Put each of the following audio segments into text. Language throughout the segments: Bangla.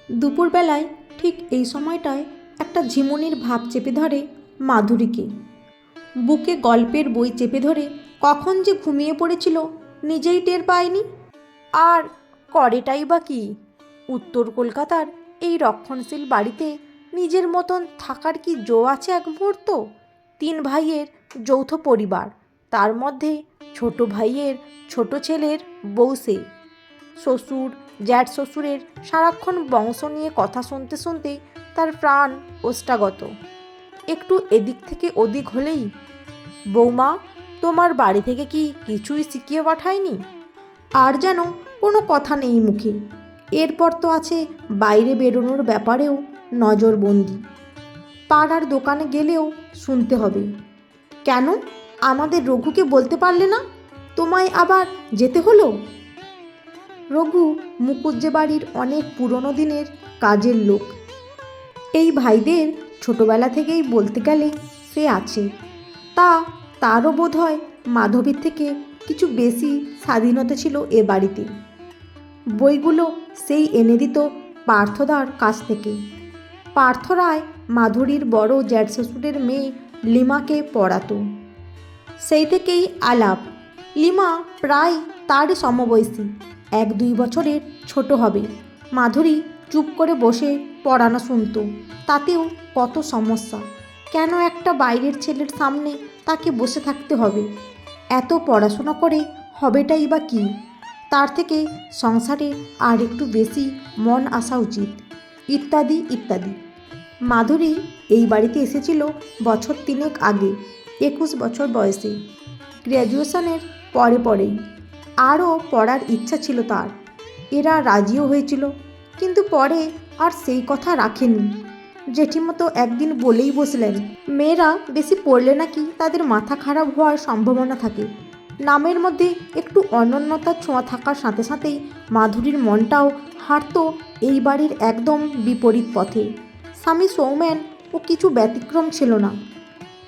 দুপুরবেলায় ঠিক এই সময়টায় একটা ঝিমুনির ভাব চেপে ধরে মাধুরীকে। বুকে গল্পের বই চেপে ধরে কখন যে ঘুমিয়ে পড়েছিল নিজেই টের পায়নি। আর করেটাই বা কি? উত্তর কলকাতার এই রক্ষণশীল বাড়িতে নিজের মতন থাকার কি জো আছে এক মুহূর্ত? 3 ভাইয়ের যৌথ পরিবার, তার মধ্যে ছোট ভাইয়ের ছোট ছেলের বউ সে। শ্বশুর জ্যাঠ শ্বশুরের সারাক্ষণ বংশ নিয়ে কথা শুনতে শুনতে তার প্রাণ ওষ্ঠাগত। একটু এদিক থেকে ওদিক হলেই, বৌমা তোমার বাড়ি থেকে কি কিছুই শিখিয়ে পাঠায়নি? আর যেন কোনো কথা নেই মুখে। এরপর তো আছে বাইরে বেরোনোর ব্যাপারেও নজরবন্দি। পাড়ার দোকানে গেলেও শুনতে হবে, কেন আমাদের রঘুকে বলতে পারলে না? তোমায় আবার যেতে হলো। রঘু মুকুজ্জে বাড়ির অনেক পুরনো দিনের কাজের লোক। এই ভাইদের ছোটবেলা থেকেই বলতে গেলে সে আছে। তারও বোধ হয় মাধবীর থেকে কিছু বেশি স্বাধীনতা ছিল এ বাড়িতে। বইগুলো সেই এনে দিত পার্থদার কাছ থেকে। পার্থ রায় মাধুরীর বড় জ্যাঠ শ্বশুরের মেয়ে লিমাকে পড়াতো। সেই থেকেই আলাপ। লিমা প্রায় তার সমবয়সী, 1-2 বছরের ছোট হবে। মাধুরী চুপ করে বসে পড়ানো শুনত। তাতেও কত সমস্যা। কেন একটা বাইরের ছেলের সামনে তাকে বসে থাকতে হবে? এত পড়াশোনা করে হবেটাই বা কী? তার থেকে সংসারে আর একটু বেশি মন আসা উচিত, ইত্যাদি ইত্যাদি। মাধুরী এই বাড়িতে এসেছিল বছর 3 আগে, 21 বছর বয়সে। গ্র্যাজুয়েশনের পরেই আরও পড়ার ইচ্ছা ছিল তার। এরা রাজিও হয়েছিল, কিন্তু পরে আর সেই কথা রাখেনি। জেঠিমতো একদিন বলেই বসলেন, মেয়েরা বেশি পড়লে নাকি তাদের মাথা খারাপ হওয়ার সম্ভাবনা থাকে। নামের মধ্যে একটু অনন্যতার ছোঁয়া থাকার সাথে সাথেই মাধুরীর মনটাও হাঁটত এই বাড়ির একদম বিপরীত পথে। স্বামী সৌমেন ও কিছু ব্যতিক্রম ছিল না।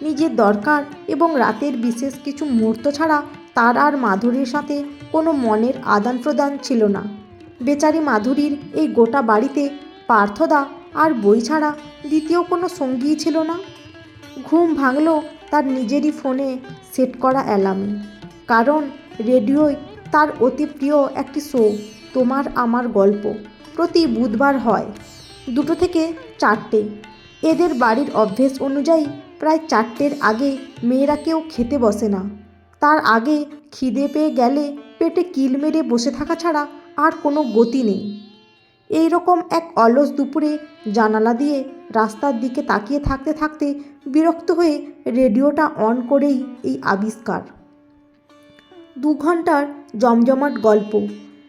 নিজের দরকার এবং রাতের বিশেষ কিছু মুহূর্ত ছাড়া তার আর মাধুরীর সাথে কোনো মনের আদান প্রদান ছিল না। বেচারি মাধুরীর এই গোটা বাড়িতে পার্থদা আর বই ছাড়া দ্বিতীয় কোনো সঙ্গী ছিল না। ঘুম ভাঙল তার নিজেরই ফোনে সেট করা অ্যালার্মে। কারণ রেডিওয় তার অতি প্রিয় একটি শো, তোমার আমার গল্প, প্রতি বুধবার হয় 2টো থেকে 4টে। এদের বাড়ির অভ্যেস অনুযায়ী প্রায় 4টের আগে মেয়েরা কেউ খেতে বসে না। তার আগে খিদে পেয়ে গেলে পেটে কিল মেরে বসে থাকা ছাড়া আর কোনো গতি নেই। এই রকম এক অলস দুপুরে জানালা দিয়ে রাস্তার দিকে তাকিয়ে থাকতে থাকতে বিরক্ত হয়ে রেডিওটা অন করেই এই আবিষ্কার। 2 ঘন্টার জমজমাট গল্প,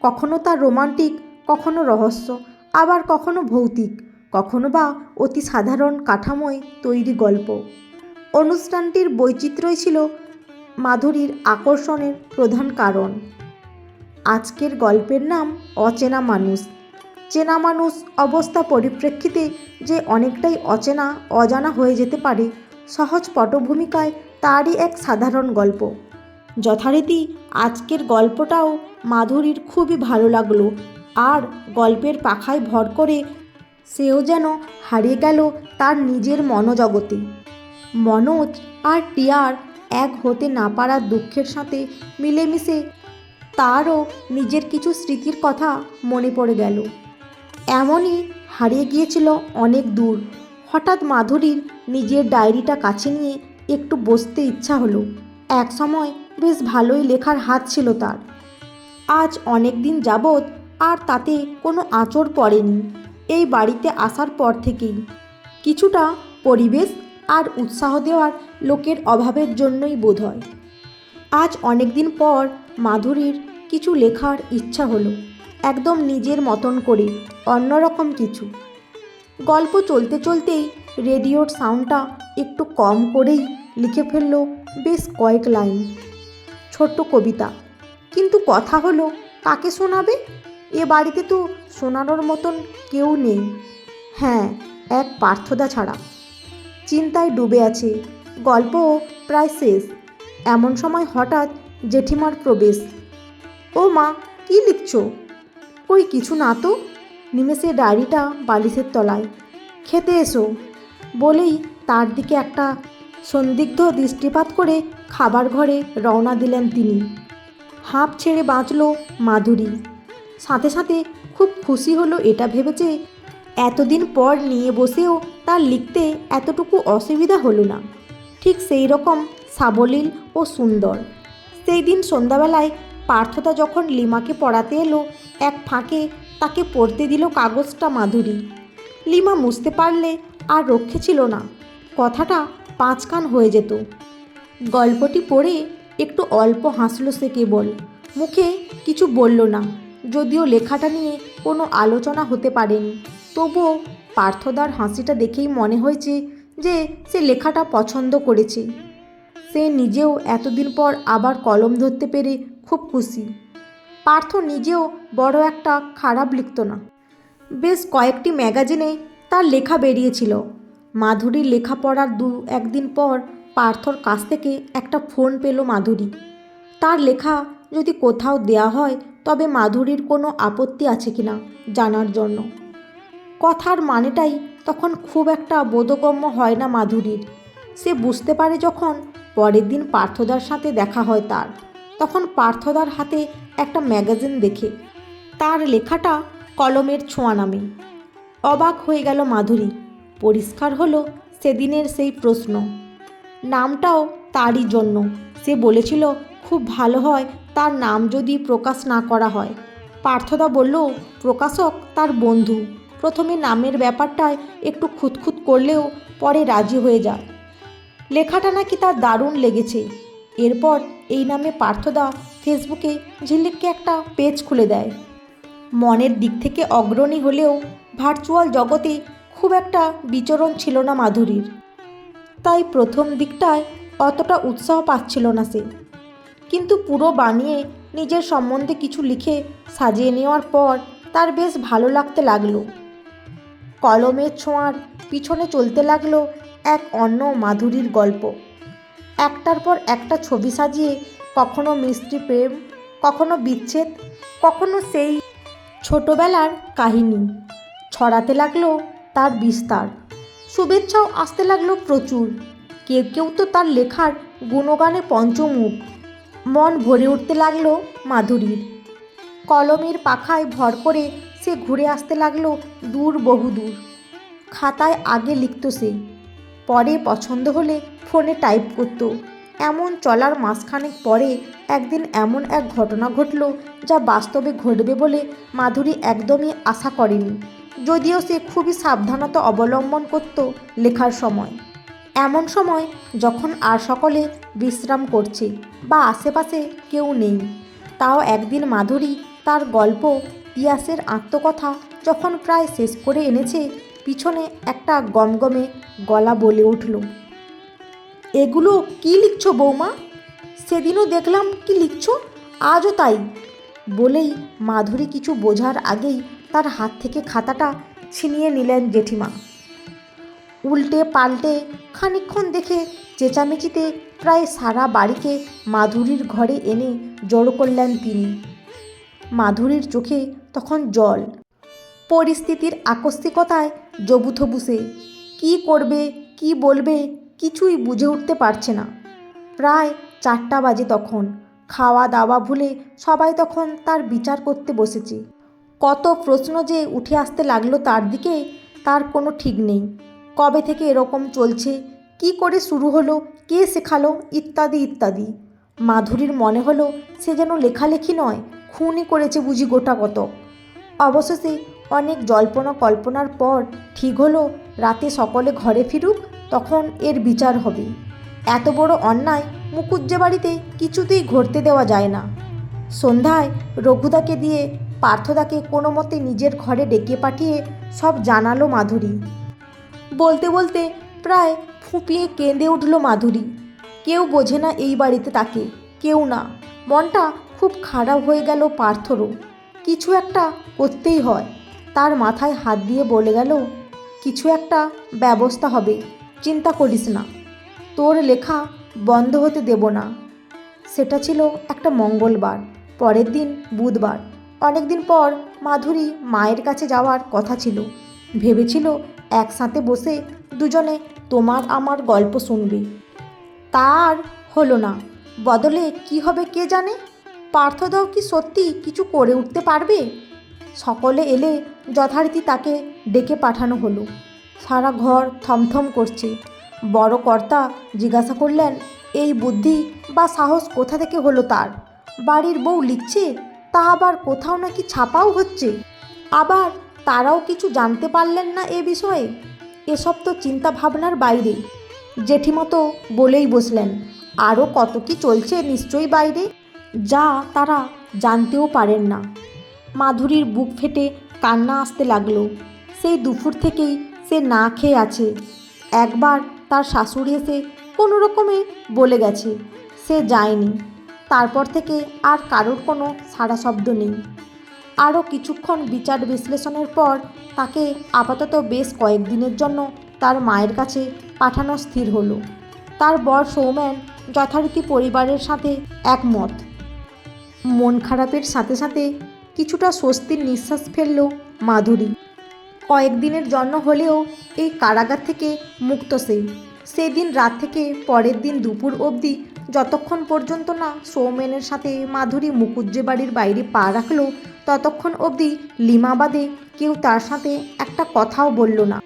কখনো তা রোমান্টিক, কখনো রহস্য, আবার কখনো ভৌতিক, কখনো বা অতি সাধারণ কাঠামোয় তৈরি গল্প। অনুষ্ঠানটির বৈচিত্র্যই ছিল মাধুরীর আকর্ষণের প্রধান কারণ। আজকের গল্পের নাম অচেনা মানুষ। চেনা মানুষ অবস্থা পরিপ্রেক্ষিতে যে অনেকটাই অচেনা অজানা হয়ে যেতে পারে, সহজ পটভূমিকায় তারই এক সাধারণ গল্প। যথারীতি আজকের গল্পটাও মাধুরীর খুবই ভালো লাগলো। আর গল্পের পাখায় ভর করে সেও যেন হারিয়ে গেল তার নিজের মনোজগতে। মনোজ আর টিয়ার এক হতে না পারার দুঃখের সাথে মিলেমিশে তারও নিজের কিছু স্মৃতির কথা মনে পড়ে গেল। এমনই হারিয়ে গিয়েছিল অনেক দূর। হঠাৎ মাধুরীর নিজের ডায়েরিটা কাছে নিয়ে একটু বসতে ইচ্ছা হলো। এক সময় বেশ ভালোই লেখার হাত ছিল তার। আজ অনেক দিন যাবৎ আর তাতে কোনো আঁচড় পড়েনি এই বাড়িতে আসার পর থেকেই। কিছুটা পরিবেশ আর উৎসাহ দেওয়ার লোকের অভাবের জন্যই বোধহয়। আজ অনেক দিন পর মাধুরীর কিছু লেখার ইচ্ছা হলো, একদম নিজের মতন করে, অন্যরকম কিছু। গল্প চলতে চলতেই রেডিওর সাউন্ডটা একটু কম করেই লিখে ফেলল বেশ কয়েক লাইন। ছোট্ট কবিতা, কিন্তু কথা হলো কাকে শোনাবে? এ বাড়িতে তো শোনানোর মতন কেউ নেই। হ্যাঁ, এক পার্থদা ছাড়া। চিন্তায় ডুবে আছে। গল্পও প্রায় শেষ। এমন সময় হঠাৎ জেঠিমার প্রবেশ। ও মা, কী লিখছ? কই কিছু না তো। নিমেষে ডায়েরিটা বালিশের তলায়। খেতে এসো বলেই তার দিকে একটা সন্দিগ্ধ দৃষ্টিপাত করে খাবার ঘরে রওনা দিলেন তিনি। হাঁপ ছেড়ে বাঁচল মাধুরী। সাথে সাথে খুব খুশি হলো এটা ভেবেছে এতদিন পর নিয়ে বসেও তার লিখতে এতটুকু অসুবিধা হলো না। ঠিক সেই রকম সাবলীল ও সুন্দর। সেই দিন সন্ধ্যাবেলায় পার্থদা যখন লিমাকে পড়াতে এলো, এক ফাঁকে তাকে পড়তে দিল কাগজটা মাধুরী। লিমা বুঝতে পারলে আর রক্ষে ছিল না, কথাটা পাঁচকান হয়ে যেত। গল্পটি পড়ে একটু অল্প হাসলো সে কেবল, মুখে কিছু বলল না। যদিও লেখাটা নিয়ে কোনো আলোচনা হতে পারেনি, তবুও পার্থদার হাসিটা দেখেই মনে হয়েছে যে সে লেখাটা পছন্দ করেছে। সে নিজেও এতদিন পর আবার কলম ধরতে পেরে খুব খুশি। পার্থ নিজেও বড় একটা খারাপ লিখত না। বেশ কয়েকটি ম্যাগাজিনে তার লেখা বেরিয়েছিল। মাধুরীর লেখা পড়ার একদিন পর পার্থর কাছ থেকে একটা ফোন পেল মাধুরী। তার লেখা যদি কোথাও দেয়া হয় তবে মাধুরীর কোনো আপত্তি আছে কিনা জানার জন্য। কথার মানেটাই তখন খুব একটা বোধগম্য হয় না মাধুরীর। সে বুঝতে পারে যখন পরের দিন পার্থদার সাথে দেখা হয় তার, তখন পার্থদার হাতে একটা ম্যাগাজিন দেখে তার লেখাটা কলমের ছোঁয়া নামে। অবাক হয়ে গেল মাধুরী। পরিষ্কার হলো সেদিনের সেই প্রশ্ন। নামটাও তারই জন্য। সে বলেছিল খুব ভালো হয় তার নাম যদি প্রকাশ না করা হয়। পার্থদা বলল প্রকাশক তার বন্ধু। প্রথমে নামের ব্যাপারটায় একটু খুঁতখুত করলেও পরে রাজি হয়ে যায়। লেখাটা নাকি তার দারুণ লেগেছে। এরপর এই নামে পার্থদা ফেসবুকে ঝিলিককে একটা পেজ খুলে দেয়। মনের দিক থেকে অগ্রণী হলেও ভার্চুয়াল জগতে খুব একটা বিচরণ ছিল না মাধুরীর। তাই প্রথম দিকটায় অতটা উৎসাহ পাচ্ছিল না সে। কিন্তু পুরো বানিয়ে নিজের সম্বন্ধে কিছু লিখে সাজিয়ে নেওয়ার পর তার বেশ ভালো লাগতে লাগলো। কলমের ছোঁয়ার পিছনে চলতে লাগলো এক অন্য মাধুরীর গল্প। একটার পর একটা ছবি সাজিয়ে, কখনো মিষ্টি প্রেম, কখনো বিচ্ছেদ, কখনো সেই ছোটবেলার কাহিনী ছড়াতে লাগলো তার বিস্তার। শুভেচ্ছাও আসতে লাগলো প্রচুর। কেউ কেউ তো তার লেখার গুণগানে পঞ্চমুখ। মন ভরে উঠতে লাগলো মাধুরীর। কলমের পাখায় ভর করে সে ঘুরে আসতে লাগলো দূর বহুদূর। খাতায় আগে লিখত সে, পরে পছন্দ হলে ফোনে টাইপ করত। এমন চলার মাসখানেক পরে একদিন এমন এক ঘটনা ঘটল যা বাস্তবে ঘটবে বলে মাধুরী একদমই আশা করেনি। যদিও সে খুবই সাবধানতা অবলম্বন করত লেখার সময়। এমন সময় যখন আর সকলে বিশ্রাম করছে বা আশেপাশে কেউ নেই। তাও একদিন মাধুরী তার গল্প তিয়াসের আত্মকথা যখন প্রায় শেষ করে এনেছে, পিছনে একটা গমগমে গলা বলে উঠল, এগুলো কি লিখছো বৌমা? সেদিনও দেখলাম কি লিখছো, আজও তাই। বলেই মাধুরী কিছু বোঝার আগেই তার হাত থেকে খাতাটা ছিনিয়ে নিলেন জেঠিমা। উল্টে পাল্টে খানিকক্ষণ দেখে চেঁচামেচিতে প্রায় সারা বাড়িকে মাধুরীর ঘরে এনে জড়ো করলেন তিনি। মাধুরীর চোখে তখন জল। পরিস্থিতির আকস্মিকতায় জবুথবু সে। কী করবে কি বলবে কিছুই বুঝে উঠতে পারছে না। প্রায় 4টা বাজে তখন। খাওয়া দাওয়া ভুলে সবাই তখন তার বিচার করতে বসেছে। কত প্রশ্ন যে উঠে আসতে লাগলো তার দিকে, তার কোনো ঠিক নেই। কবে থেকে এরকম চলছে, কি করে শুরু হলো, কে শেখালো, ইত্যাদি ইত্যাদি। মাধুরীর মনে হলো সে যেন লেখালেখি নয়, খুনই করেছে বুঝি গোটা কত। অবশেষে অনেক জল্পনা কল্পনার পর ঠিক হলো রাতে সকলে ঘরে ফিরুক, তখন এর বিচার হবে। এত বড় অন্যায় মুকুজ্জে বাড়িতে কিছুতেই ঘটতে দেওয়া যায় না। সন্ধ্যায় রঘুদাকে দিয়ে পার্থদাকে কোনো মতে নিজের ঘরে ডেকে পাঠিয়ে সব জানালো মাধুরী। বলতে বলতে প্রায় ফুঁপিয়ে কেঁদে উঠল মাধুরী। কেউ বোঝে না এই বাড়িতে তাকে, কেউ না। মনটা খুব খারাপ হয়ে গেল পার্থরও। কিছু একটা করতেই হয়। তার মাথায় হাত দিয়ে বলে গেল, কিছু একটা ব্যবস্থা হবে, চিন্তা করিস না, তোর লেখা বন্ধ হতে দেব না। সেটা ছিল একটা মঙ্গলবার। পরের দিন বুধবার। অনেকদিন পর মাধুরী মায়ের কাছে যাওয়ার কথা ছিল। ভেবেছিল একসাথে বসে দুজনে তোমার আমার গল্প শুনবে। তা আর হলো না। বদলে কি হবে কে জানে। পার্থদাও কি সত্যি কিছু করে উঠতে পারবে? সকলে এলে যথারীতি তাকে ডেকে পাঠানো হলো। সারা ঘর থমথম করছে। বড় কর্তা জিজ্ঞাসা করলেন, এই বুদ্ধি বা সাহস কোথা থেকে হলো তার? বাড়ির বউ লিখছে, তা আবার কোথাও নাকি ছাপাও হচ্ছে। আবার তারাও কিছু জানতে পারলেন না এ বিষয়ে। এসব তো চিন্তা ভাবনার বাইরে। জেঠিমতো বলেই বসলেন, আরও কত কি চলছে নিশ্চয়ই বাইরে, যা তারা জানতেও পারেন না। মাধুরীর বুক ফেটে কান্না আসতে লাগলো। সেই দুপুর থেকেই সে না খেয়ে আছে। একবার তার শাশুড়ি এসে কোনো রকমে বলে গেছে, সে যায়নি। তারপর থেকে আর কারোর কোনো সাড়া শব্দ নেই। আরও কিছুক্ষণ বিচার বিশ্লেষণের পর তাকে আপাতত বেশ কয়েকদিনের জন্য তার মায়ের কাছে পাঠানো স্থির হলো। তার বর সৌমেন যথারীতি পরিবারের সাথে একমত। মন খারাপের সাথে সাথে কিছুটা স্বস্তির নিঃশ্বাস ফেলল মাধুরী। কয়েকদিনের জন্য হলেও এই কারাগার থেকে মুক্ত সে। সেদিন রাত থেকে পরের দিন দুপুর অবধি যতক্ষণ পর্যন্ত না সৌমেনের সাথে মাধুরী মুকুজ্জে বাড়ির বাইরে পা রাখল, ততক্ষণ অবধি লিমা বাদে কেউ তার সাথে একটা কথাও বলল না।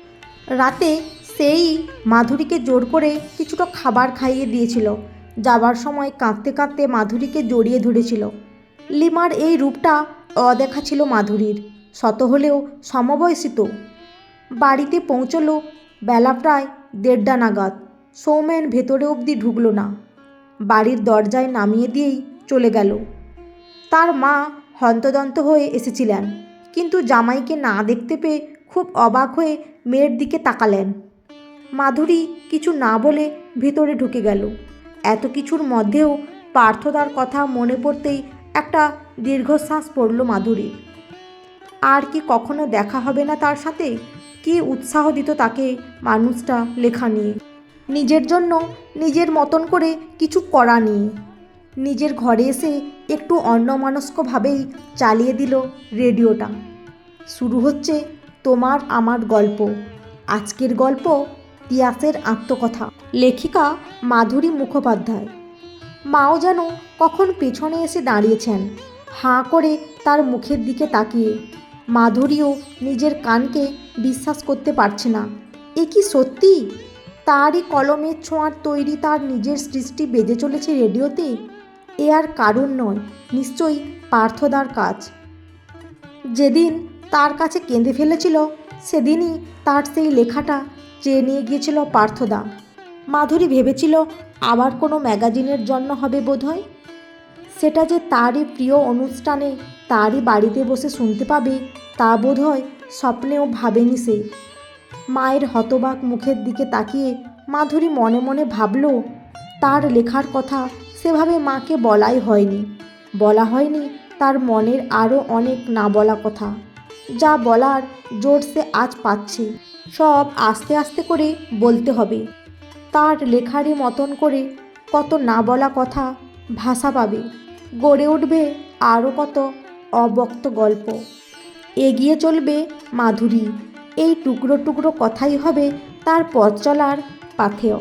রাতে সেই মাধুরীকে জোর করে কিছুটা খাবার খাইয়ে দিয়েছিল। যাবার সময় কাঁদতে কাঁদতে মাধুরীকে জড়িয়ে ধরেছিল। লিমার এই রূপটা অদেখা ছিল মাধুরীর, শত হলেও সমবয়সী তো। বাড়িতে পৌঁছলো বেলা প্রায় 1:30 নাগাদ। সৌমেন ভেতরে অবধি ঢুকলো না, বাড়ির দরজায় নামিয়ে দিয়েই চলে গেল। তার মা হন্তদন্ত হয়ে এসেছিলেন, কিন্তু জামাইকে না দেখতে পেয়ে খুব অবাক হয়ে মেয়ের দিকে তাকালেন। মাধুরী কিছু না বলে ভেতরে ঢুকে গেল। এত কিছুর মধ্যেও পার্থদার কথা মনে পড়তেই একটা দীর্ঘশ্বাস পড়ল মাধুরীর। আর কি কখনো দেখা হবে না তার সাথে? কি উৎসাহ দিত তাকে মানুষটা লেখা নিয়ে, নিজের জন্য নিজের মতন করে কিছু করা নিয়ে। নিজের ঘরে এসে একটু অন্যমনস্কভাবেই চালিয়ে দিল রেডিওটা। শুরু হচ্ছে তোমার আমার গল্প। আজকের গল্প তিয়াসের আত্মকথা। লেখিকা মাধুরী মুখোপাধ্যায়। মাও যেন কখন পেছনে এসে দাঁড়িয়েছেন, হাঁ করে তার মুখের দিকে তাকিয়ে। মাধুরীও নিজের কানকে বিশ্বাস করতে পারছে না। এ কি সত্যি? তারই কলমের ছোঁয়ার তৈরি তার নিজের সৃষ্টি বেজে চলেছে রেডিওতে। এ আর কারণ নয়, নিশ্চয়ই পার্থদার কাজ। যেদিন তার কাছে কেঁদে ফেলেছিল, সেদিনই তার সেই লেখাটা চেয়ে নিয়ে গিয়েছিল পার্থদা। মাধুরী ভেবেছিল আবার কোনো ম্যাগাজিনের জন্য হবে বোধহয়। সেটা যে তারই প্রিয় অনুষ্ঠানে তারই বাড়িতে বসে শুনতে পাবে, তা বোধহয় স্বপ্নেও ভাবেনি সে। মায়ের হতবাক মুখের দিকে তাকিয়ে মাধুরী মনে মনে ভাবল, তার লেখার কথা সেভাবে মাকে বলা হয়নি তার মনের আরও অনেক না বলা কথা, যা বলার জোর সে আজ পাচ্ছে। সব আস্তে আস্তে করে বলতে হবে। তার লেখারই মতন করে কত না বলা কথা ভাষা পাবে, গড়ে উঠবে আরও কত অব্যক্ত গল্প। এগিয়ে চলবে মাধুরী। এই টুকরো টুকরো কথাই হবে তার পথ চলার পাথেয়।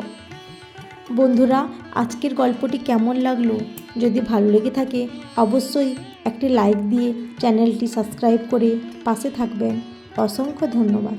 বন্ধুরা, আজকের গল্পটি কেমন লাগলো? যদি ভালো লেগে থাকে অবশ্যই একটি লাইক দিয়ে চ্যানেলটি সাবস্ক্রাইব করে পাশে থাকবেন। অসংখ্য ধন্যবাদ।